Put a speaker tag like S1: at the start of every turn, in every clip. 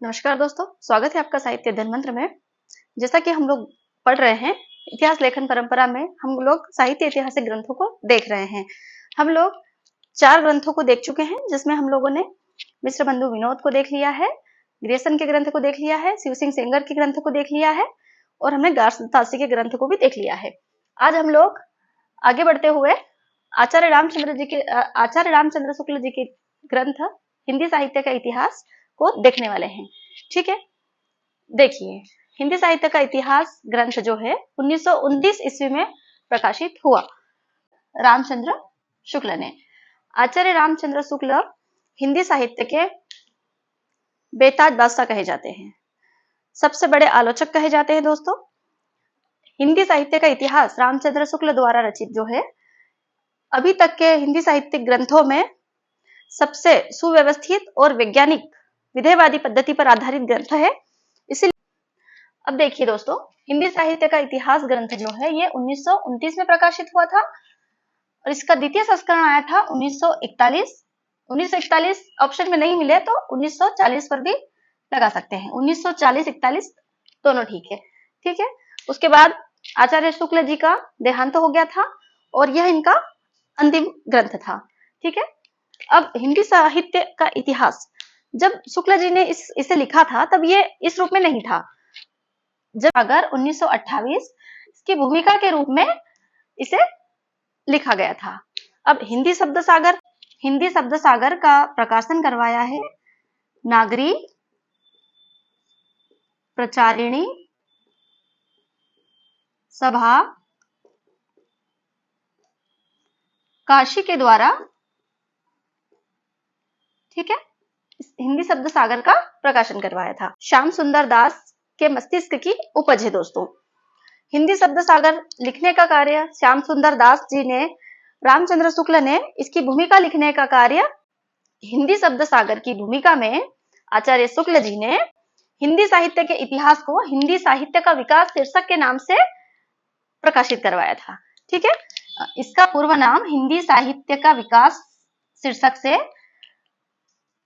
S1: नमस्कार दोस्तों, स्वागत है आपका साहित्य अध्ययन मंत्र में। जैसा कि हम लोग पढ़ रहे हैं, इतिहास लेखन परंपरा में हम लोग साहित्य ऐतिहासिक ग्रंथों को देख रहे हैं। हम लोग 4 ग्रंथों को देख चुके हैं, जिसमें हम लोगों ने मिश्र बंधु विनोद को देख लिया है, ग्रेसन के ग्रंथ को देख लिया है, शिव सिंह सेंगर के ग्रंथ को देख लिया है और हमने गारतासी के ग्रंथ को भी देख लिया है। आज हम लोग आगे बढ़ते हुए आचार्य रामचंद्र शुक्ल जी के ग्रंथ हिंदी साहित्य का इतिहास को देखने वाले हैं। ठीक है, देखिए, हिंदी साहित्य का इतिहास ग्रंथ जो है 1919 ईस्वी में प्रकाशित हुआ। रामचंद्र शुक्ल ने, आचार्य रामचंद्र शुक्ल हिंदी साहित्य के बेताज बादशाह कहे जाते हैं, सबसे बड़े आलोचक कहे जाते हैं। दोस्तों, हिंदी साहित्य का इतिहास रामचंद्र शुक्ल द्वारा रचित जो है, अभी तक के हिंदी साहित्यिक ग्रंथों में सबसे सुव्यवस्थित और वैज्ञानिक विधेयवादी पद्धति पर आधारित ग्रंथ है। इसीलिए अब देखिए दोस्तों, हिंदी साहित्य का इतिहास ग्रंथ जो है ये 1929 में प्रकाशित हुआ था और इसका द्वितीय संस्करण आया था 1941। 1941 ऑप्शन में नहीं मिले तो 1940 पर भी लगा सकते हैं। 1940-41 दोनों ठीक है। ठीक है, उसके बाद आचार्य शुक्ल जी का देहांत हो गया था और यह इनका अंतिम ग्रंथ था। ठीक है, अब हिंदी साहित्य का इतिहास जब शुक्ल जी ने इसे लिखा था तब ये इस रूप में नहीं था। जब अगर 1928 इसकी भूमिका के रूप में इसे लिखा गया था। अब हिंदी शब्द सागर का प्रकाशन करवाया है नागरी प्रचारिणी सभा काशी के द्वारा। ठीक है, हिंदी शब्द सागर का प्रकाशन करवाया था। श्याम सुंदर दास के मस्तिष्क की उपज है। दोस्तों, हिंदी शब्द सागर लिखने का कार्य श्याम सुंदर दास जी ने, रामचंद्र शुक्ल ने इसकी भूमिका लिखने का कार्य, हिंदी शब्द सागर की भूमिका में आचार्य शुक्ल जी ने हिंदी साहित्य के इतिहास को हिंदी साहित्य का विकास शीर्षक के नाम से प्रकाशित करवाया था। ठीक है, इसका पूर्व नाम हिंदी साहित्य का विकास शीर्षक से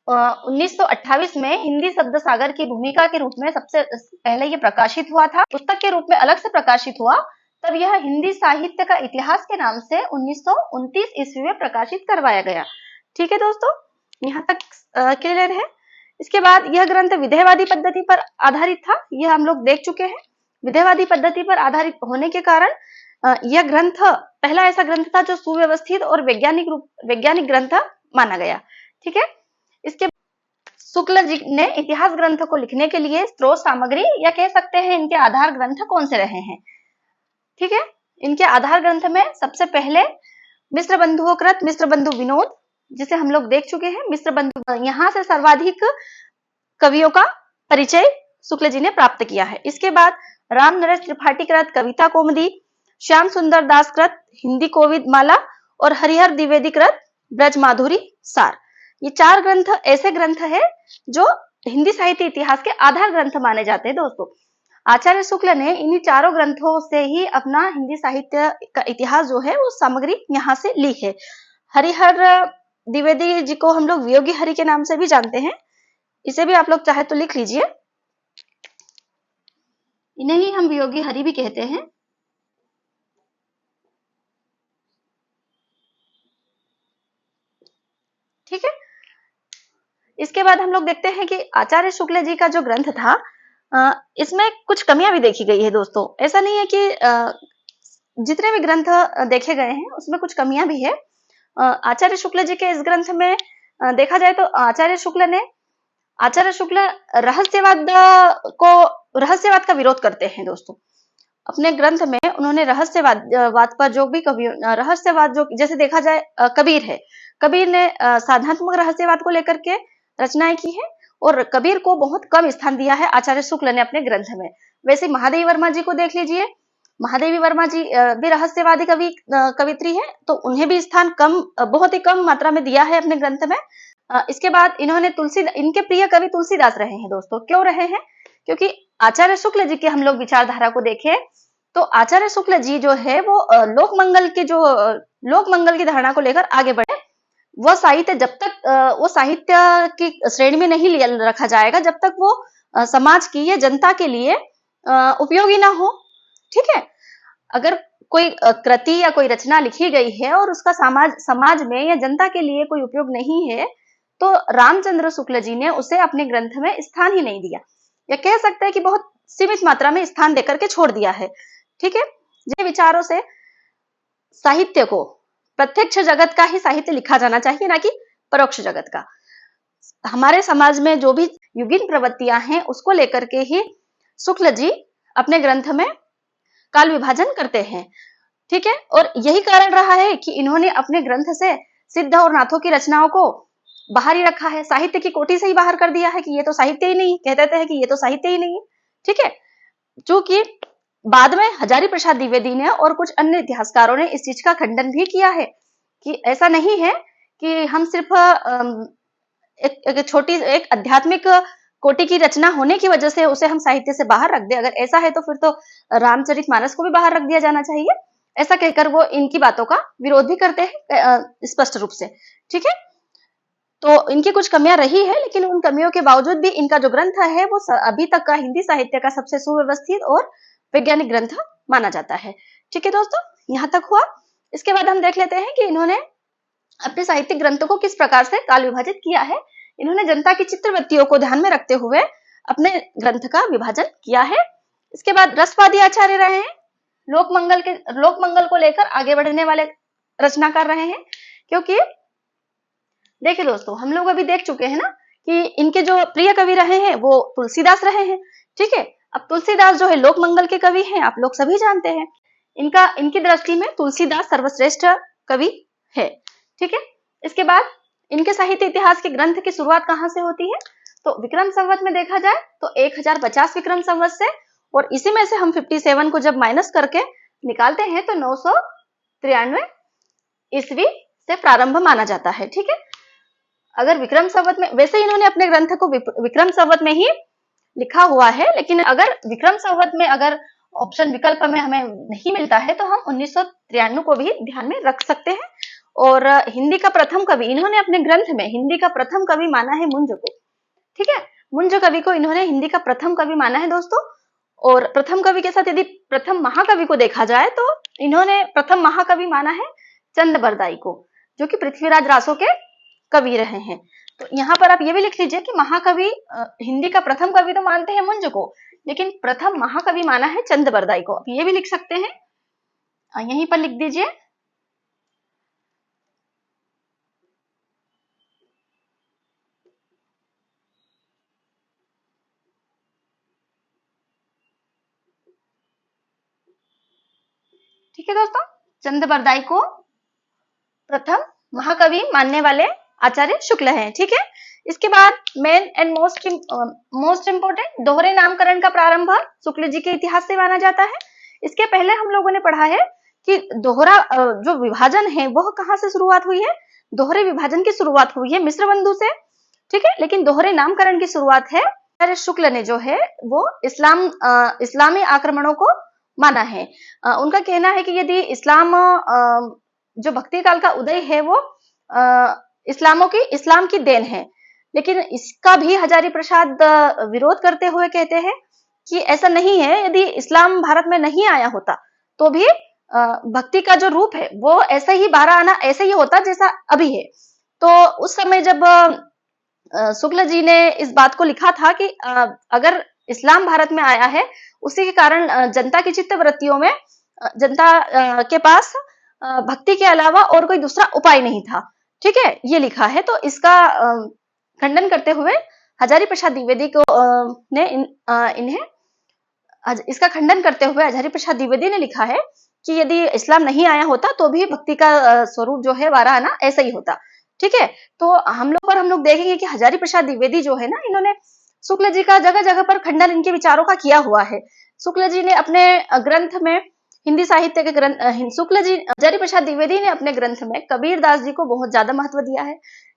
S1: 1928 में हिंदी शब्द सागर की भूमिका के रूप में सबसे पहले ये प्रकाशित हुआ था। पुस्तक के रूप में अलग से प्रकाशित हुआ, तब यह हिंदी साहित्य का इतिहास के नाम से 1929 ईस्वी में प्रकाशित करवाया गया। ठीक है दोस्तों, यहाँ तक क्लियर है। इसके बाद यह ग्रंथ विधेयवादी पद्धति पर आधारित था, यह हम लोग देख चुके हैं। विधेयवादी पद्धति पर आधारित होने के कारण यह ग्रंथ पहला ऐसा ग्रंथ था जो सुव्यवस्थित और वैज्ञानिक ग्रंथ माना गया। ठीक है, इसके शुक्ल जी ने इतिहास ग्रंथ को लिखने के लिए स्रोत सामग्री या कह सकते हैं इनके आधार ग्रंथ कौन से रहे हैं। ठीक है, इनके आधार ग्रंथ में सबसे पहले मिश्र बंधुओं मिश्र बंधु विनोद, जिसे हम लोग देख चुके हैं। मिश्र बंधु, यहाँ से सर्वाधिक कवियों का परिचय शुक्ल जी ने प्राप्त किया है। इसके बाद राम नरेश त्रिपाठी कृत कविता कौमुदी, श्याम सुंदर दास कृत हिंदी कोविद माला और हरिहर द्विवेदी कृत ब्रज माधुरी सार। ये 4 ग्रंथ ऐसे ग्रंथ है जो हिंदी साहित्य इतिहास के आधार ग्रंथ माने जाते हैं। दोस्तों, आचार्य शुक्ल ने इन्हीं चारों ग्रंथों से ही अपना हिंदी साहित्य का इतिहास जो है वो सामग्री यहाँ से ली है। हरिहर द्विवेदी जी को हम लोग वियोगी हरि के नाम से भी जानते हैं, इसे भी आप लोग चाहे तो लिख लीजिए। इन्हें ही हम वियोगी हरि भी कहते हैं। ठीक है, इसके बाद हम लोग देखते हैं कि आचार्य शुक्ल जी का जो ग्रंथ था इसमें कुछ कमियां भी देखी गई है। दोस्तों, ऐसा नहीं है कि जितने भी ग्रंथ देखे गए हैं उसमें कुछ कमियां भी है। आचार्य शुक्ल जी के इस ग्रंथ में देखा जाए तो आचार्य शुक्ल रहस्यवाद का विरोध करते हैं। दोस्तों, अपने ग्रंथ में उन्होंने रहस्यवाद पर जो भी रहस्यवाद, जो जैसे देखा जाए कबीर है, कबीर ने साधनात्मक रहस्यवाद को लेकर के रचनाएं की है और कबीर को बहुत कम स्थान दिया है आचार्य शुक्ल ने अपने ग्रंथ में। वैसे महादेवी वर्मा जी को देख लीजिए, महादेवी वर्मा जी भी रहस्यवादी कवित्री है, तो उन्हें भी स्थान बहुत ही कम मात्रा में दिया है अपने ग्रंथ में। इसके बाद इनके प्रिय कवि तुलसीदास रहे हैं। दोस्तों, क्यों रहे हैं? क्योंकि आचार्य शुक्ल जी के हम लोग विचारधारा को देखें तो आचार्य शुक्ल जी जो है वो लोक मंगल की धारणा को लेकर आगे बढ़े। वह साहित्य जब तक वो साहित्य की श्रेणी में नहीं रखा जाएगा जब तक वो समाज की या जनता के लिए उपयोगी ना हो। ठीक है, अगर कोई कृति या कोई रचना लिखी गई है और उसका समाज में या जनता के लिए कोई उपयोग नहीं है, तो रामचंद्र शुक्ल जी ने उसे अपने ग्रंथ में स्थान ही नहीं दिया, या कह सकते हैं कि बहुत सीमित मात्रा में स्थान देकर के छोड़ दिया है। ठीक है, जिन विचारों से साहित्य को प्रत्यक्ष जगत का ही साहित्य लिखा जाना चाहिए, ना कि परोक्ष जगत का। हमारे समाज में जो भी युगीन प्रवृत्तियां हैं उसको लेकर के ही शुक्ल जी अपने ग्रंथ में काल विभाजन करते हैं। ठीक है, और यही कारण रहा है कि इन्होंने अपने ग्रंथ से सिद्ध और नाथों की रचनाओं को बाहर ही रखा है, साहित्य की कोटि से ही बाहर कर दिया है कि ये तो साहित्य ही नहीं, कह देते हैं कि ये तो साहित्य ही नहीं है। ठीक है, चूंकि बाद में हजारी प्रसाद द्विवेदी ने और कुछ अन्य इतिहासकारों ने इस चीज का खंडन भी किया है कि ऐसा नहीं है कि हम सिर्फ एक छोटी एक आध्यात्मिक कोटि की रचना होने की वजह से उसे हम साहित्य से बाहर रख दे। अगर ऐसा है तो फिर तो रामचरितमानस को भी बाहर रख दिया जाना चाहिए, ऐसा कहकर वो इनकी बातों का विरोध भी करते हैं स्पष्ट रूप से। ठीक है, तो इनकी कुछ कमियां रही है, लेकिन उन कमियों के बावजूद भी इनका जो ग्रंथ है वो अभी तक का हिंदी साहित्य का सबसे सुव्यवस्थित और वैज्ञानिक ग्रंथ माना जाता है। ठीक है दोस्तों, यहाँ तक हुआ। इसके बाद हम देख लेते हैं कि इन्होंने अपने साहित्यिक ग्रंथों को किस प्रकार से काल विभाजित किया है। इन्होंने जनता की चित्तवृत्तियों को ध्यान में रखते हुए अपने ग्रंथ का विभाजन किया है। इसके बाद रसवादी आचार्य रहे हैं, लोकमंगल को लेकर आगे बढ़ने वाले रचनाकार रहे हैं। क्योंकि देखिए दोस्तों, हम लोग अभी देख चुके हैं ना कि इनके जो प्रिय कवि रहे हैं वो तुलसीदास रहे हैं। ठीक है, अब तुलसीदास जो है लोकमंगल के कवि हैं, आप लोग सभी जानते हैं। इनकी दृष्टि में तुलसीदास सर्वश्रेष्ठ कवि है। ठीक है, इसके बाद इनके साहित्य इतिहास के ग्रंथ की शुरुआत कहां से होती है, तो विक्रम संवत में देखा जाए तो 1050 विक्रम संवत से, और इसी में से हम 57 को जब माइनस करके निकालते हैं तो 993 ईस्वी से प्रारंभ माना जाता है। ठीक है, अगर विक्रम संवत में, वैसे इन्होंने अपने ग्रंथ को विक्रम संवत में ही लिखा हुआ है, लेकिन अगर विक्रम संवत में अगर ऑप्शन विकल्प में हमें नहीं मिलता है तो हम 1993 को भी ध्यान में रख सकते हैं। और हिंदी का प्रथम कवि, इन्होंने अपने ग्रंथ में हिंदी का प्रथम कवि माना है मुंज को। ठीक है, मुंज कवि को इन्होंने हिंदी का प्रथम कवि माना है दोस्तों। और प्रथम कवि के साथ यदि प्रथम महाकवि को देखा जाए तो इन्होंने प्रथम महाकवि माना है चंद बरदाई को, जो कि पृथ्वीराज रासो के कवि रहे हैं। तो यहाँ पर आप ये भी लिख लीजिए कि महाकवि हिंदी का प्रथम कवि तो मानते हैं मुंज को, लेकिन प्रथम महाकवि माना है चंद बरदाई को। आप ये भी लिख सकते हैं, यहीं पर लिख दीजिए। ठीक है दोस्तों, चंद बरदाई को प्रथम महाकवि मानने वाले आचार्य शुक्ल हैं। ठीक है, इसके बाद मेन एंड मोस्ट इंपोर्टेंट दोहरे नामकरण का प्रारंभ शुक्ल जी के इतिहास से माना जाता है। इसके पहले हम लोगों ने पढ़ा है कि दोहरा जो विभाजन है वह कहां से शुरुआत हुई है, दोहरे विभाजन की शुरुआत हुई है मिश्रबंधु से। ठीक है, लेकिन दोहरे नामकरण की शुरुआत है आचार्य शुक्ल ने जो है वो इस्लामी आक्रमणों को माना है। उनका कहना है कि यदि इस्लाम जो भक्ति काल का उदय है वो इस्लाम की देन है, लेकिन इसका भी हजारी प्रसाद विरोध करते हुए कहते हैं कि ऐसा नहीं है, यदि इस्लाम भारत में नहीं आया होता तो भी भक्ति का जो रूप है वो ऐसा ही 12 आना ऐसे ही होता जैसा अभी है। तो उस समय जब शुक्ल जी ने इस बात को लिखा था कि अगर इस्लाम भारत में आया है, उसी के कारण जनता की चित्तवृत्तियों में जनता के पास भक्ति के अलावा और कोई दूसरा उपाय नहीं था। ठीक है, ये लिखा है। तो इसका खंडन करते हुए हजारी प्रसाद द्विवेदी को इसका खंडन करते हुए हजारी प्रसाद द्विवेदी ने लिखा है कि यदि इस्लाम नहीं आया होता तो भी भक्ति का स्वरूप जो है 12 आना ऐसा ही होता। ठीक है, तो हम लोग देखेंगे कि हजारी प्रसाद द्विवेदी जो है ना, इन्होंने शुक्ल जी का जगह जगह पर खंडन इनके विचारों का किया हुआ है। शुक्ल जी ने अपने ग्रंथ में हिंदी साहित्य के ग्रंथ हजारी प्रसाद द्विवेदी ने अपने ग्रंथ में कबीरदास जी को बहुत ज्यादा महत्व दिया है।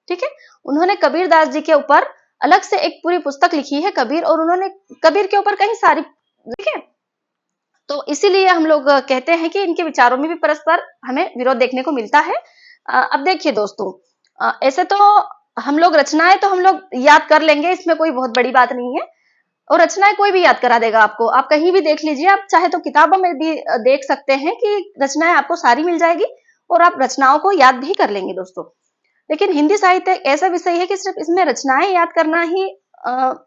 S1: ठीक है, उन्होंने कबीरदास जी के ऊपर अलग से एक पूरी पुस्तक लिखी है कबीर, और उन्होंने कबीर के ऊपर कई सारी, ठीक है, तो इसीलिए हम लोग कहते हैं कि इनके विचारों में भी परस्पर हमें विरोध देखने को मिलता है। अब देखिए दोस्तों, ऐसे तो हम लोग रचनाएं तो हम लोग याद कर लेंगे, इसमें कोई बहुत बड़ी बात नहीं है, और रचनाएं कोई भी याद करा देगा आपको। आप कहीं भी देख लीजिए, आप चाहे तो किताबों में भी देख सकते हैं कि रचनाएं आपको सारी मिल जाएगी और आप रचनाओं को याद भी कर लेंगे दोस्तों। लेकिन हिंदी साहित्य एक ऐसा विषय है कि सिर्फ इसमें रचनाएं याद करना ही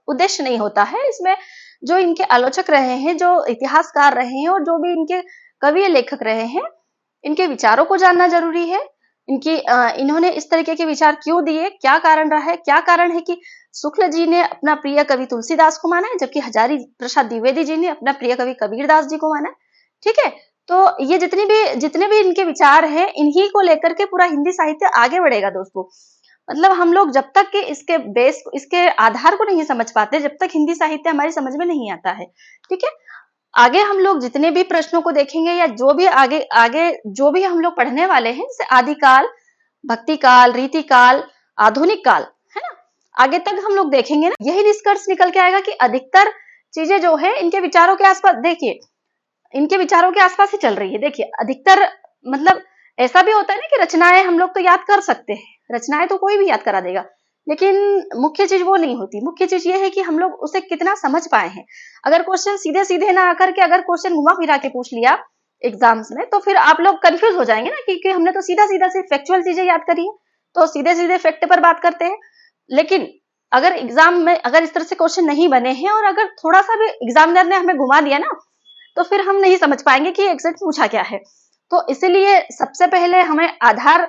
S1: उद्देश्य नहीं होता है। इसमें जो इनके आलोचक रहे हैं, जो इतिहासकार रहे हैं और जो भी इनके कवि लेखक रहे हैं, इनके विचारों को जानना जरूरी है। इन्होंने इस तरीके के विचार क्यों दिए, क्या कारण रहा है, क्या कारण है कि शुक्ल जी ने अपना प्रिय कवि तुलसीदास को माना है, जबकि हजारी प्रसाद द्विवेदी जी ने अपना प्रिय कवि कबीरदास जी को माना है। ठीक है, तो ये जितने भी इनके विचार हैं, इन्हीं को लेकर के पूरा हिंदी साहित्य आगे बढ़ेगा दोस्तों। मतलब हम लोग जब तक कि इसके आधार को नहीं समझ पाते, जब तक हिंदी साहित्य हमारी समझ में नहीं आता है। ठीक है, आगे हम लोग जितने भी प्रश्नों को देखेंगे या जो भी आगे आगे जो भी हम लोग पढ़ने वाले हैं, जैसे आदिकाल, भक्ति काल, रीति काल, आधुनिक काल, है ना, आगे तक हम लोग देखेंगे ना, यही निष्कर्ष निकल के आएगा कि अधिकतर चीजें जो है इनके विचारों के आसपास, देखिए इनके विचारों के आसपास ही चल रही है। देखिए अधिकतर, मतलब ऐसा भी होता है ना कि रचनाएं हम लोग तो याद कर सकते हैं, रचनाएं तो कोई भी याद करा देगा, लेकिन मुख्य चीज वो नहीं होती। मुख्य चीज ये है कि हम लोग उसे कितना समझ पाए हैं। अगर क्वेश्चन सीधे सीधे ना आकर के अगर क्वेश्चन घुमा फिरा के पूछ लिया एग्जाम्स में, तो फिर आप लोग कंफ्यूज हो जाएंगे ना, क्योंकि हमने तो सीधा सीधा सिर्फ फैक्चुअल चीजें याद करी है, तो सीधे सीधे फैक्ट पर बात करते हैं। लेकिन अगर एग्जाम में अगर इस तरह से क्वेश्चन नहीं बने हैं और अगर थोड़ा सा भी एग्जामिनर ने हमें घुमा दिया ना, तो फिर हम नहीं समझ पाएंगे कि एग्जैक्ट पूछा क्या है। तो इसीलिए सबसे पहले हमें आधार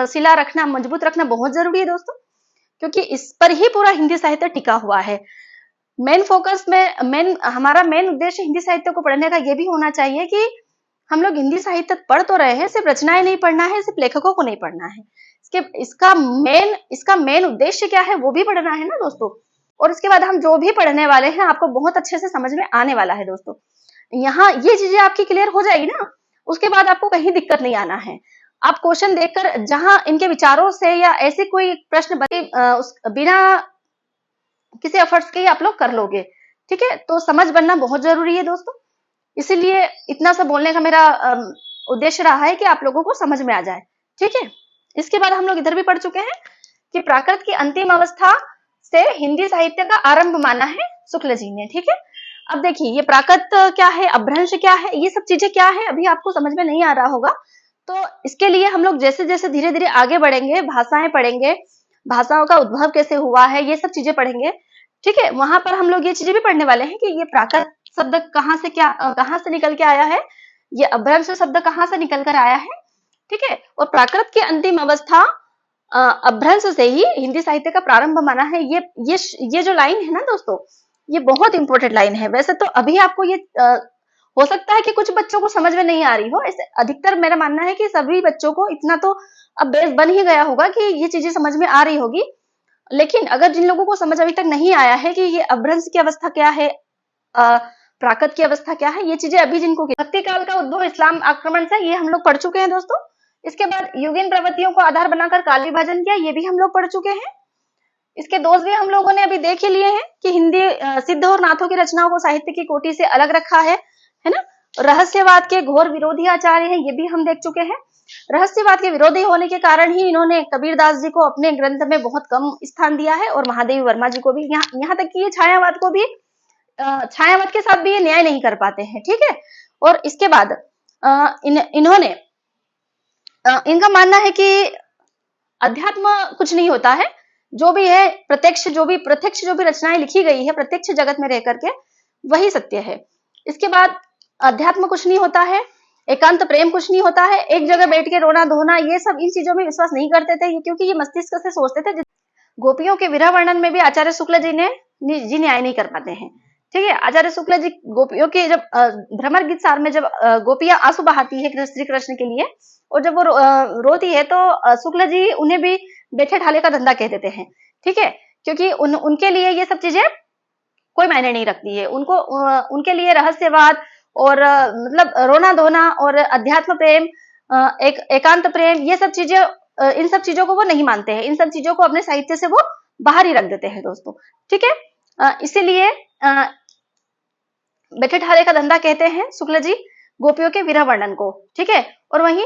S1: शिला रखना, मजबूत रखना बहुत जरूरी है दोस्तों, क्योंकि इस पर ही पूरा हिंदी साहित्य टिका हुआ है। हमारा मेन उद्देश्य हिंदी साहित्य को पढ़ने का ये भी होना चाहिए कि हम लोग हिंदी साहित्य पढ़ तो रहे हैं, सिर्फ रचनाएं नहीं पढ़ना है, सिर्फ लेखकों को नहीं पढ़ना है, इसका मेन उद्देश्य क्या है वो भी पढ़ना है ना दोस्तों। और इसके बाद हम जो भी पढ़ने वाले हैं आपको बहुत अच्छे से समझ में आने वाला है दोस्तों। यहाँ ये चीजें आपकी क्लियर हो जाएगी ना, उसके बाद आपको कहीं दिक्कत नहीं आना है। आप क्वेश्चन देखकर जहां इनके विचारों से या ऐसे कोई प्रश्न बिना किसी एफर्ट्स के ही आप लोग कर लोगे। ठीक है, तो समझ बनना बहुत जरूरी है दोस्तों। इसीलिए इतना सा बोलने का मेरा उद्देश्य रहा है कि आप लोगों को समझ में आ जाए। ठीक है, इसके बाद हम लोग इधर भी पढ़ चुके हैं कि प्राकृत की अंतिम अवस्था से हिंदी साहित्य का आरंभ माना है शुक्ल जी ने। ठीक है, अब देखिए ये प्राकृत क्या है, अपभ्रंश क्या है, ये सब चीजें क्या है, अभी आपको समझ में नहीं आ रहा होगा। तो इसके लिए हम लोग जैसे जैसे धीरे धीरे आगे बढ़ेंगे, भाषाएं पढ़ेंगे, भाषाओं का उद्भव कैसे हुआ है, ये सब चीजें पढ़ेंगे। ठीक है, वहां पर हम लोग ये चीजें भी पढ़ने वाले हैं कि ये प्राकृत शब्द कहाँ से निकल के आया है, ये अपभ्रंश शब्द कहाँ से निकल कर आया है। ठीक है, और प्राकृत की अंतिम अवस्था अपभ्रंश से ही हिंदी साहित्य का प्रारंभ माना है। ये जो लाइन है ना दोस्तों, ये बहुत इंपॉर्टेंट लाइन है। वैसे तो अभी आपको ये हो सकता है कि कुछ बच्चों को समझ में नहीं आ रही हो, ऐसे अधिकतर मेरा मानना है कि सभी बच्चों को इतना तो अब बेस बन ही गया होगा कि ये चीजें समझ में आ रही होगी। लेकिन अगर जिन लोगों को समझ अभी तक नहीं आया है कि ये अपभ्रंश की अवस्था क्या है, प्राकृत की अवस्था क्या है, ये चीजें अभी जिनको, भक्ति काल का उद्भव इस्लाम आक्रमण से, ये हम लोग पढ़ चुके हैं दोस्तों। इसके बाद युगीन प्रवृत्तियों को आधार बनाकर काल विभाजन किया, ये भी हम लोग पढ़ चुके हैं। इसके दोष भी हम लोगों ने अभी देख ही लिए हैं कि हिंदी सिद्ध और नाथों की रचनाओं को साहित्य की कोटि से अलग रखा है ना। रहस्यवाद के घोर विरोधी आचार्य हैं, ये भी हम देख चुके हैं। रहस्यवाद के विरोधी होने के कारण ही इन्होंने कबीरदास जी को अपने ग्रंथ में बहुत कम स्थान दिया है, और महादेवी वर्मा जी को भी, यहाँ तक कि ये छायावाद को भी, छायावाद के साथ भी ये न्याय नहीं कर पाते हैं। ठीक है, और इसके बाद इन्होंने इनका मानना है कि अध्यात्म कुछ नहीं होता है, जो भी है प्रत्यक्ष जो भी रचनाएं लिखी गई है प्रत्यक्ष जगत में रह करके, वही सत्य है। इसके बाद अध्यात्म कुछ नहीं होता है, एकांत प्रेम कुछ नहीं होता है, एक जगह बैठ के रोना धोना, ये सब इन चीजों में विश्वास नहीं करते थे, क्योंकि ये मस्तिष्क से सोचते थे। गोपियों के विरह वर्णन में भी आचार्य शुक्ल जी न्याय नहीं कर पाते हैं। ठीक है, आचार्य शुक्ल जी गोपियों के जब भ्रमर गीत सार में जब गोपियां आंसू बहाती है श्री कृष्ण के लिए, और जब वो रोती है, तो शुक्ल जी उन्हें भी बैठे ढाले का धंधा कह देते हैं। ठीक है, क्योंकि उनके लिए ये सब चीजें कोई मायने नहीं रखती है। उनके लिए रहस्यवाद और मतलब रोना धोना और अध्यात्म प्रेम, एकांत प्रेम, ये सब चीजें, इन सब चीजों को वो नहीं मानते हैं। इन सब चीजों को अपने साहित्य से वो बाहर ही रख देते हैं दोस्तों। ठीक है, इसीलिए बैठे ढाले का धंधा कहते हैं शुक्ल जी गोपियों के विरह वर्णन को। ठीक है, और वहीं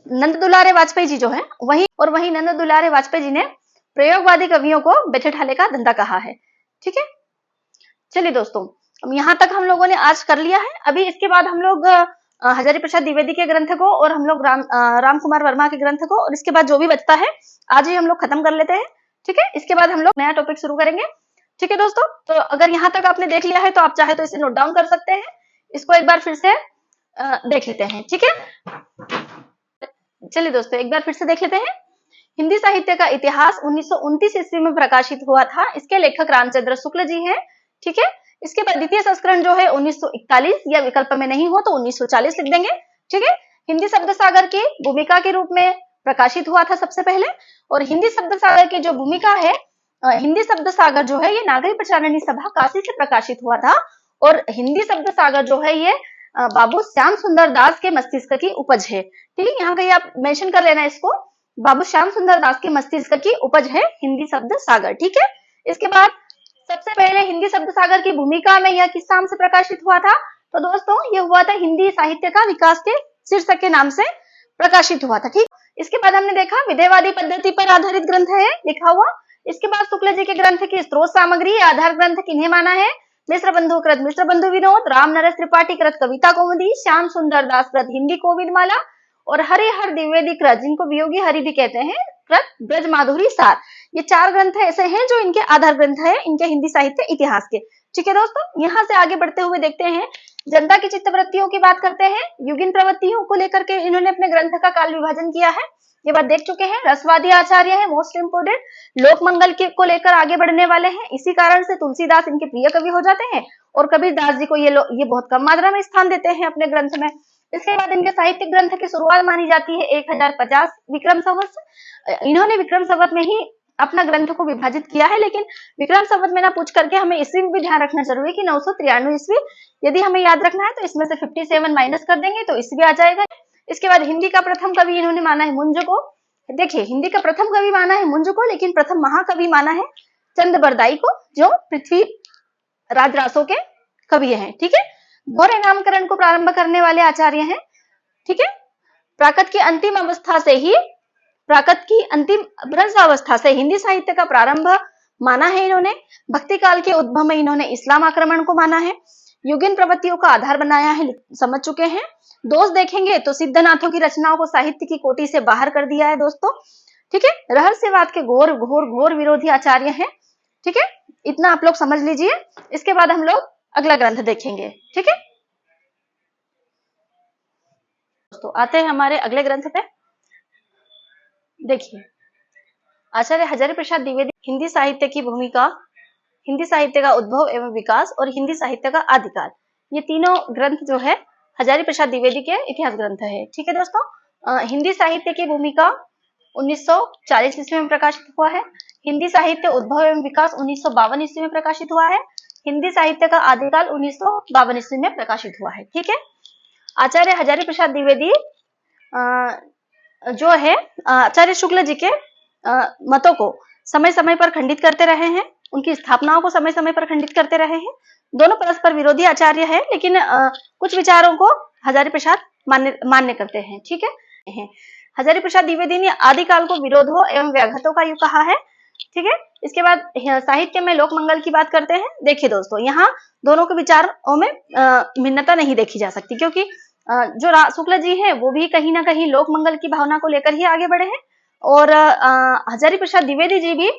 S1: नंद दुलारे वाजपेयी जी जो है वहीं नंद दुलारे वाजपेयी जी ने प्रयोगवादी कवियों को बैठे का धंधा कहा है। ठीक है, चलिए दोस्तों, यहाँ तक हम लोगों ने आज कर लिया है। अभी इसके बाद हम लोग हजारी प्रसाद द्विवेदी के ग्रंथ को और हम लोग राम कुमार वर्मा के ग्रंथ को, और इसके बाद जो भी बचता है आज ही हम लोग खत्म कर लेते हैं। ठीक है, इसके बाद हम लोग नया टॉपिक शुरू करेंगे। ठीक है दोस्तों, तो अगर यहाँ तक आपने देख लिया है तो आप चाहे तो इसे नोट डाउन कर सकते हैं, इसको एक बार फिर से देख लेते हैं। ठीक है, चलिए दोस्तों, एक बार फिर से देख लेते हैं। हिंदी साहित्य का इतिहास 1929 ईस्वी में प्रकाशित हुआ था। इसके लेखक रामचंद्र शुक्ल जी हैं। ठीक है, इसके बाद द्वितीय संस्करण जो है 1941, या विकल्प में नहीं हो तो 1940 लिख देंगे। ठीक है, हिंदी शब्द सागर की भूमिका के रूप में प्रकाशित हुआ था सबसे पहले। और हिंदी शब्द सागर की जो भूमिका है, हिंदी शब्द सागर जो है ये नागरी प्रचारिणी सभा काशी से प्रकाशित हुआ था। और हिंदी शब्द सागर जो है ये बाबू श्याम सुंदर दास के मस्तिष्क की उपज है। ठीक है, यहाँ कहीं आप मेंशन कर लेना इसको, बाबू श्याम सुंदर दास के मस्तिष्क की उपज है हिंदी शब्द सागर। ठीक है, इसके बाद सबसे पहले हिंदी शब्द सागर की भूमिका में यह किस नाम से प्रकाशित हुआ था? तो दोस्तों ये हुआ था हिंदी साहित्य का विकास के शीर्षक के नाम से प्रकाशित हुआ था। ठीक, इसके बाद हमने देखा विधेयवादी पद्धति पर आधारित ग्रंथ है लिखा हुआ। इसके बाद शुक्ल जी के ग्रंथ की स्रोत सामग्री आधार ग्रंथ किन्हें माना है? मिश्र बंधु कृत मिश्र बंधु विनोद, राम नरेश त्रिपाठी कृत कविता कौमुदी, श्याम सुंदर दास कृत हिंदी कोविद माला, और हरिहर द्विवेदी कृत, जिनको वियोगी हरि भी कहते हैं, कृत ब्रज माधुरी सार। ये 4 ग्रंथ ऐसे हैं जो इनके आधार ग्रंथ है इनके हिंदी साहित्य इतिहास के। ठीक है दोस्तों, यहाँ से आगे बढ़ते हुए देखते हैं, जनता की चित्तवृत्तियों की बात करते हैं। युगिन प्रवृत्तियों को लेकर के इन्होंने अपने ग्रंथ का काल विभाजन किया है, ये बात देख चुके हैं। रसवादी आचार्य है, मोस्ट इंपोर्टेंट, लोक मंगल को लेकर आगे बढ़ने वाले हैं। इसी कारण से तुलसीदास इनके प्रिय कवि हो जाते हैं, और कबीरदास जी को ये बहुत कम मात्रा में स्थान देते हैं अपने ग्रंथ में। इसके बाद इनके साहित्यिक ग्रंथ की शुरुआत मानी जाती है 1050 विक्रम संवत से। इन्होंने विक्रम संवत में ही अपना ग्रंथ को विभाजित किया है, लेकिन विक्रम संवत में ना पूछ करके हमें ईस्वी में भी ध्यान रखना जरूरी है कि 993 ईस्वी यदि हमें याद रखना है तो इसमें से 57 माइनस कर देंगे तो ईस्वी आ जाएगा। इसके बाद हिंदी का प्रथम कवि इन्होंने माना है मुंज को। देखिए, हिंदी का प्रथम कवि माना है मुंज को, लेकिन प्रथम महाकवि माना है चंद बरदाई को, जो पृथ्वी राज रासों के कवि हैं। ठीक है, घोरे नामकरण को प्रारंभ करने वाले आचार्य हैं। ठीक है, प्राकृत की अंतिम अवस्था से हिंदी साहित्य का प्रारंभ माना है इन्होंने। भक्ति काल के उद्भव में इन्होंने इस्लाम आक्रमण को माना है। युगिन प्रवृत्तियों का आधार बनाया है, समझ चुके हैं। दोष देखेंगे तो सिद्धनाथों की रचनाओं को साहित्य की कोटि से बाहर कर दिया है दोस्तों। ठीक है, रहस्यवाद के घोर विरोधी आचार्य हैं। ठीक है, इतना आप लोग समझ लीजिए। इसके बाद हम लोग अगला ग्रंथ देखेंगे। ठीक है दोस्तों, आते हैं हमारे अगले ग्रंथ पे। देखिए, आचार्य हजारी प्रसाद द्विवेदी हिंदी साहित्य की भूमिका, हिंदी साहित्य का उद्भव एवं विकास और हिंदी साहित्य का आदिकाल, ये तीनों ग्रंथ जो है हजारी प्रसाद द्विवेदी के इतिहास ग्रंथ है। ठीक है दोस्तों, हिंदी साहित्य की भूमिका 1940 ईस्वी में प्रकाशित हुआ है। हिंदी साहित्य उद्भव एवं विकास 1952 ईस्वी में प्रकाशित हुआ है। हिंदी साहित्य का आदिकाल 1952 ईस्वी में प्रकाशित हुआ है। ठीक है, आचार्य हजारी प्रसाद द्विवेदी जो है आचार्य शुक्ल जी के मतों को समय समय पर खंडित करते रहे हैं, उनकी स्थापनाओं को समय समय पर खंडित करते रहे हैं। दोनों परस्पर विरोधी आचार्य हैं, लेकिन कुछ विचारों को हजारी प्रसाद मान्य करते हैं। ठीक है, हजारी प्रसाद द्विवेदी ने आदिकाल को विरोधों एवं व्याघातों का युग कहा है। ठीक है, इसके बाद साहित्य में लोक मंगल की बात करते हैं। देखिए दोस्तों, यहाँ दोनों के विचारों में भिन्नता नहीं देखी जा सकती, क्योंकि जो शुक्ल जी हैं वो भी कहीं ना कहीं लोक मंगल की भावना को लेकर ही आगे बढ़े हैं, और हजारी प्रसाद द्विवेदी जी भी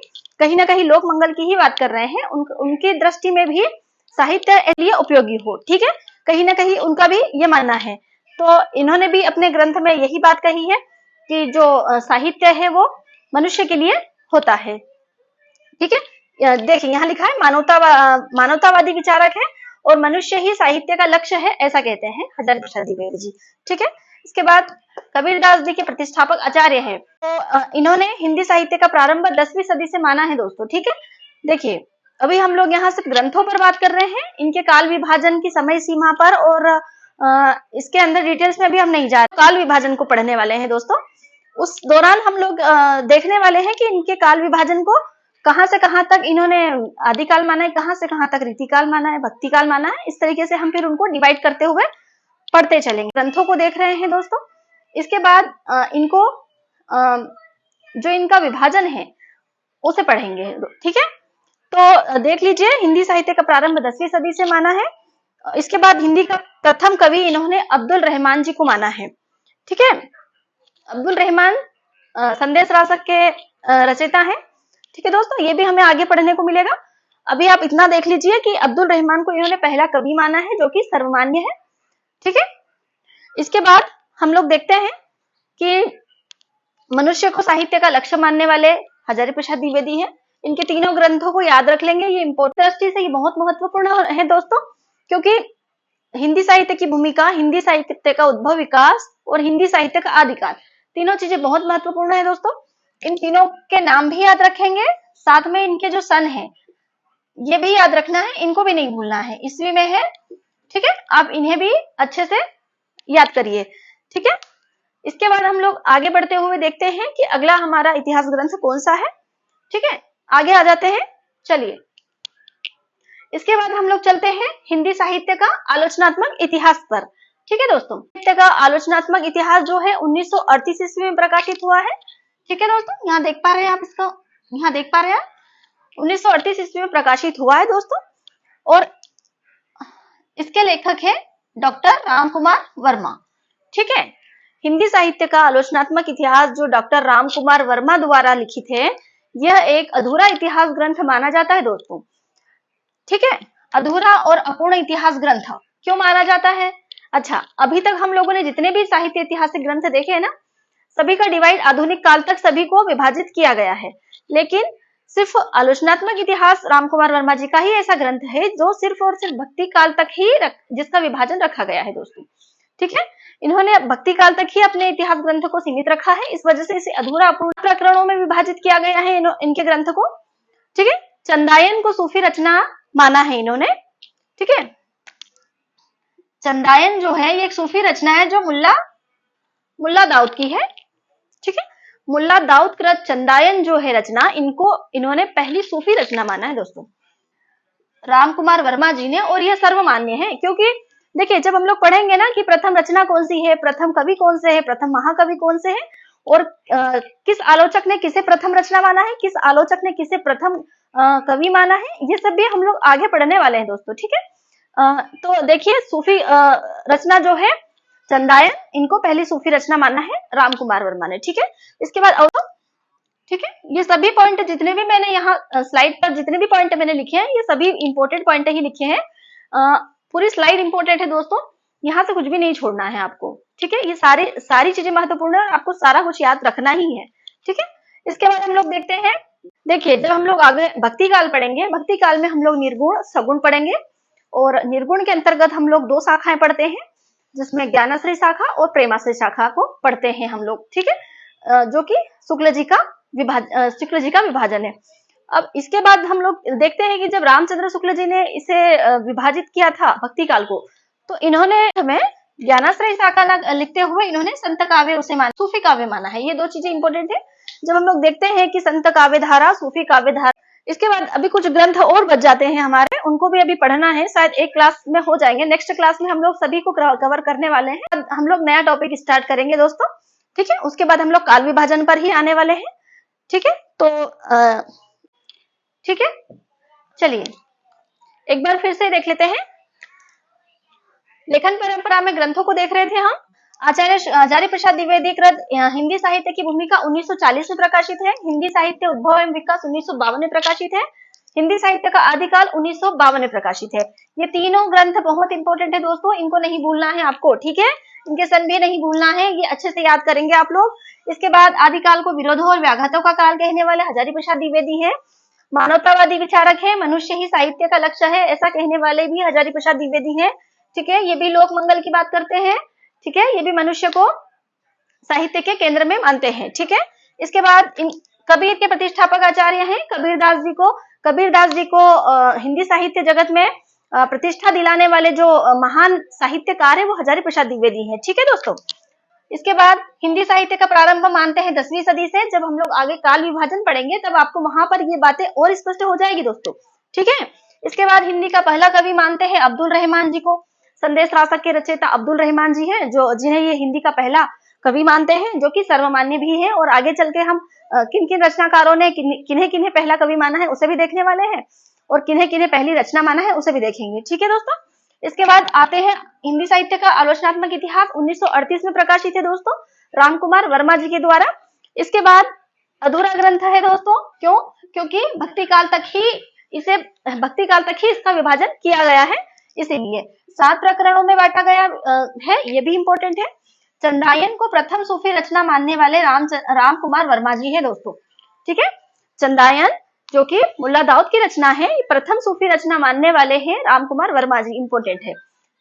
S1: कहीं ना कहीं लोक मंगल की ही बात कर रहे हैं। उनकी दृष्टि में भी साहित्य लिए उपयोगी हो। ठीक है, कहीं ना कहीं उनका भी ये मानना है। तो इन्होंने भी अपने ग्रंथ में यही बात कही है कि जो साहित्य है वो मनुष्य के लिए होता है। ठीक है, देखिए यहाँ लिखा है मानवतावादी विचारक है और मनुष्य ही साहित्य का लक्ष्य है, ऐसा कहते हैं हजारी प्रसाद द्विवेदी जी। ठीक है, इसके बाद कबीरदास जी के प्रतिष्ठापक आचार्य हैं, तो इन्होंने हिंदी साहित्य का प्रारंभ 10वीं सदी से माना है दोस्तों। ठीक है, देखिए अभी हम लोग यहाँ सिर्फ ग्रंथों पर बात कर रहे हैं, इनके काल विभाजन की समय सीमा पर, और इसके अंदर डिटेल्स में भी हम नहीं जा रहे, काल विभाजन को पढ़ने वाले हैं दोस्तों। उस दौरान हम लोग देखने वाले हैं कि इनके काल विभाजन को कहां से कहां तक इन्होंने आदिकाल माना है, कहां से कहां तक रीतिकाल माना है, भक्तिकाल माना है। इस तरीके से हम फिर उनको डिवाइड करते हुए पढ़ते चलेंगे। ग्रंथों को देख रहे हैं दोस्तों, इसके बाद इनको जो इनका विभाजन है उसे पढ़ेंगे, ठीक है। तो देख लीजिए, हिंदी साहित्य का प्रारंभ 10वीं सदी से माना है। इसके बाद हिंदी का प्रथम कवि इन्होंने अब्दुल रहमान जी को माना है, ठीक है। अब्दुल रहमान संदेश रासक के रचयिता हैं, ठीक है दोस्तों। ये भी हमें आगे पढ़ने को मिलेगा। अभी आप इतना देख लीजिए कि अब्दुल रहमान को इन्होंने पहला कवि माना है, जो कि सर्वमान्य है, ठीक है। इसके बाद हम लोग देखते हैं कि मनुष्य को साहित्य का लक्ष्य मानने वाले हजारी प्रसाद द्विवेदी हैं। इनके तीनों ग्रंथों को याद रख लेंगे, ये इंपॉर्टेंट दृष्टि से ये बहुत महत्वपूर्ण है दोस्तों, क्योंकि हिंदी साहित्य की भूमिका, हिंदी साहित्य का उद्भव विकास और हिंदी साहित्य का आदिकाल, तीनों चीजें बहुत महत्वपूर्ण है दोस्तों। इन तीनों के नाम भी याद रखेंगे, साथ में इनके जो सन है ये भी याद रखना है, इनको भी नहीं भूलना है, ईस्वी में है, ठीक है। आप इन्हें भी अच्छे से याद करिए, ठीक है। इसके बाद हम लोग आगे बढ़ते हुए देखते हैं कि अगला हमारा इतिहास ग्रंथ कौन सा है, ठीक है। आगे आ जाते हैं, चलिए। इसके बाद हम लोग चलते हैं हिंदी साहित्य का आलोचनात्मक इतिहास पर, ठीक है दोस्तों। साहित्य का आलोचनात्मक इतिहास जो है 1938 ईस्वी में प्रकाशित हुआ है, ठीक है दोस्तों। यहाँ देख पा रहे हैं आप इसका, यहाँ देख पा रहे हैं 1938 ईस्वी में प्रकाशित हुआ है दोस्तों। और इसके लेखक है डॉक्टर राम कुमार वर्मा, ठीक है। हिंदी साहित्य का आलोचनात्मक इतिहास जो डॉक्टर राम कुमार वर्मा द्वारा लिखित है, यह एक अधूरा इतिहास ग्रंथ माना जाता है दोस्तों, ठीक है। अधूरा और अपूर्ण इतिहास ग्रंथ क्यों माना जाता है? अच्छा, अभी तक हम लोगों ने जितने भी साहित्य ऐतिहासिक ग्रंथ देखे हैं ना, सभी का डिवाइड आधुनिक काल तक सभी को विभाजित किया गया है, लेकिन सिर्फ आलोचनात्मक इतिहास रामकुमार वर्मा जी का ही ऐसा ग्रंथ है जो सिर्फ और सिर्फ भक्ति काल तक ही जिसका विभाजन रखा गया है दोस्तों, ठीक है। इन्होंने भक्ति काल तक ही अपने इतिहास ग्रंथ को सीमित रखा है, इस वजह से इसे अधूरा अपूर्ण प्रकरणों में विभाजित किया गया है इनके ग्रंथ को, ठीक है। चंदायन को सूफी रचना माना है इन्होंने, ठीक है। चंदायन जो है ये एक सूफी रचना है जो मुल्ला दाऊद की है, ठीक है। मुल्ला दाऊद कृत चंदायन जो है रचना, इन्होंने पहली सूफी रचना माना है दोस्तों रामकुमार वर्मा जी ने, और यह सर्वमान्य है। क्योंकि देखिए, जब हम लोग पढ़ेंगे ना कि प्रथम रचना कौन सी है, प्रथम कवि कौन से है, प्रथम महाकवि कौन से है, और किस आलोचक ने किसे प्रथम रचना माना है, किस आलोचक ने किसे प्रथम कवि माना है, ये सब भी हम लोग आगे पढ़ने वाले हैं दोस्तों, ठीक है। तो देखिए, सूफी रचना जो है चंदायन, इनको पहली सूफी रचना माना है रामकुमार वर्मा ने, ठीक है। इसके बाद ठीक है, ये सभी पॉइंट जितने भी मैंने यहाँ स्लाइड पर जितने भी पॉइंट मैंने लिखे हैं, ये सभी इंपॉर्टेंट पॉइंट ही लिखे हैं। पूरी स्लाइड इंपॉर्टेंट है दोस्तों, यहाँ से कुछ भी नहीं छोड़ना है आपको, ठीक है। ये सारी चीजें महत्वपूर्ण है, आपको सारा कुछ याद रखना ही है, ठीक है। इसके बाद हम लोग देखते हैं, देखिए, जब हम लोग आगे भक्ति काल पढ़ेंगे, भक्ति काल में हम लोग निर्गुण सगुण पढ़ेंगे, और निर्गुण के अंतर्गत हम लोग 2 शाखाएं पढ़ते हैं, जिसमें ज्ञानाश्रय शाखा और प्रेमाश्रय शाखा को पढ़ते हैं हम लोग, ठीक है, जो कि शुक्ल जी का विभाजन है। अब इसके बाद हम लोग देखते हैं कि जब रामचंद्र शुक्ल जी ने इसे विभाजित किया था भक्ति काल को, तो इन्होंने हमें ज्ञानाश्रय शाखा लिखते हुए इन्होंने संत काव्य उसे माना, सूफी काव्य माना है। ये 2 चीजें इंपॉर्टेंट है। जब हम लोग देखते हैं कि संत काव्य धारा, सूफी काव्य धारा, इसके बाद अभी कुछ ग्रंथ और बच जाते हैं हमारे, उनको भी अभी पढ़ना है, शायद एक क्लास में हो जाएंगे। नेक्स्ट क्लास में हम लोग सभी को कवर करने वाले हैं। हम लोग नया टॉपिक स्टार्ट करेंगे दोस्तों, ठीक है। उसके बाद हम लोग काल विभाजन पर ही आने वाले हैं, ठीक है। तो ठीक है, चलिए एक बार फिर से देख लेते हैं। लेखन परंपरा में ग्रंथों को देख रहे थे हम। आचार्य हजारी प्रसाद द्विवेदी कृत हिंदी साहित्य की भूमिका 1940 में प्रकाशित है। हिंदी साहित्य उद्भव एवं विकास 1952 में प्रकाशित है। हिंदी साहित्य का आदिकाल 1952 में प्रकाशित है। ये तीनों ग्रंथ बहुत इंपॉर्टेंट है दोस्तों, इनको नहीं भूलना है आपको, ठीक है। इनके सन भी नहीं भूलना है, ये अच्छे से याद करेंगे आप लोग। इसके बाद आदिकाल को विरोधों और व्याघातों का काल कहने वाले हजारी प्रसाद द्विवेदी है। मानवतावादी विचारक है, मनुष्य ही साहित्य का लक्ष्य है, ऐसा कहने वाले भी हजारी प्रसाद द्विवेदी है, ठीक है। ये भी लोक मंगल की बात करते हैं, ठीक है। ये भी मनुष्य को साहित्य के केंद्र में मानते हैं, ठीक है। इसके बाद कबीर के प्रतिष्ठापक आचार्य हैं। कबीरदास जी को हिंदी साहित्य जगत में प्रतिष्ठा दिलाने वाले जो महान साहित्यकार है वो हजारी प्रसाद द्विवेदी है, ठीक है दोस्तों। इसके बाद हिंदी साहित्य का प्रारंभ मानते हैं 10वीं सदी से। जब हम लोग आगे काल विभाजन पढ़ेंगे तब आपको वहां पर ये बातें और स्पष्ट हो जाएगी दोस्तों, ठीक है। इसके बाद हिंदी का पहला कवि मानते हैं अब्दुल रहमान जी को। संदेश रासक के रचयिता अब्दुल रहमान जी हैं, जो जिन्हें ये हिंदी का पहला कवि मानते हैं, जो कि सर्वमान्य भी है। और आगे चल के हम किन किन रचनाकारों ने किन्हें किन्हें पहला कवि माना है उसे भी देखने वाले हैं, और किन्हें किन्हें पहली रचना माना है उसे भी देखेंगे। ठीक है दोस्तों। इसके बाद आते हैं हिंदी साहित्य का आलोचनात्मक इतिहास, 1938 में प्रकाशित है दोस्तों, रामकुमार वर्मा जी के द्वारा। इसके बाद अधूरा ग्रंथ है दोस्तों, क्यों? क्योंकि भक्ति काल तक ही इसका विभाजन किया गया है, इसीलिए 7 प्रकरणों में बांटा गया है, ये भी इंपॉर्टेंट है। चंदायन को प्रथम सूफी रचना मानने वाले रामकुमार वर्मा जी है दोस्तों। ठीक है, चंदायन जो कि मुल्ला दाऊद की रचना है, प्रथम सूफी रचना मानने वाले हैं रामकुमार वर्मा जी, इंपॉर्टेंट है।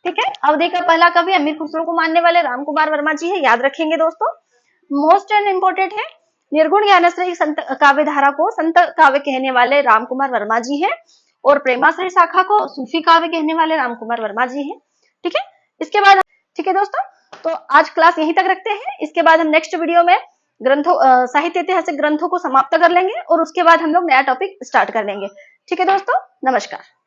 S1: ठीक है, अवधि का पहला कवि अमीर खुसरो को मानने वाले रामकुमार वर्मा जी है, याद रखेंगे दोस्तों। मोस्ट एंड इंपॉर्टेंट है, निर्गुण ज्ञानश्री संत काव्य धारा को संत काव्य कहने वाले रामकुमार वर्मा जी है, और प्रेमाश्री शाखा को सूफी काव्य कहने वाले रामकुमार वर्मा जी है। ठीक है, इसके बाद ठीक है दोस्तों, तो आज क्लास यहीं तक रखते हैं। इसके बाद हम नेक्स्ट वीडियो में ग्रंथों साहित्य ऐतिहासिक ग्रंथों को समाप्त कर लेंगे, और उसके बाद हम लोग नया टॉपिक स्टार्ट कर लेंगे। ठीक है दोस्तों, नमस्कार।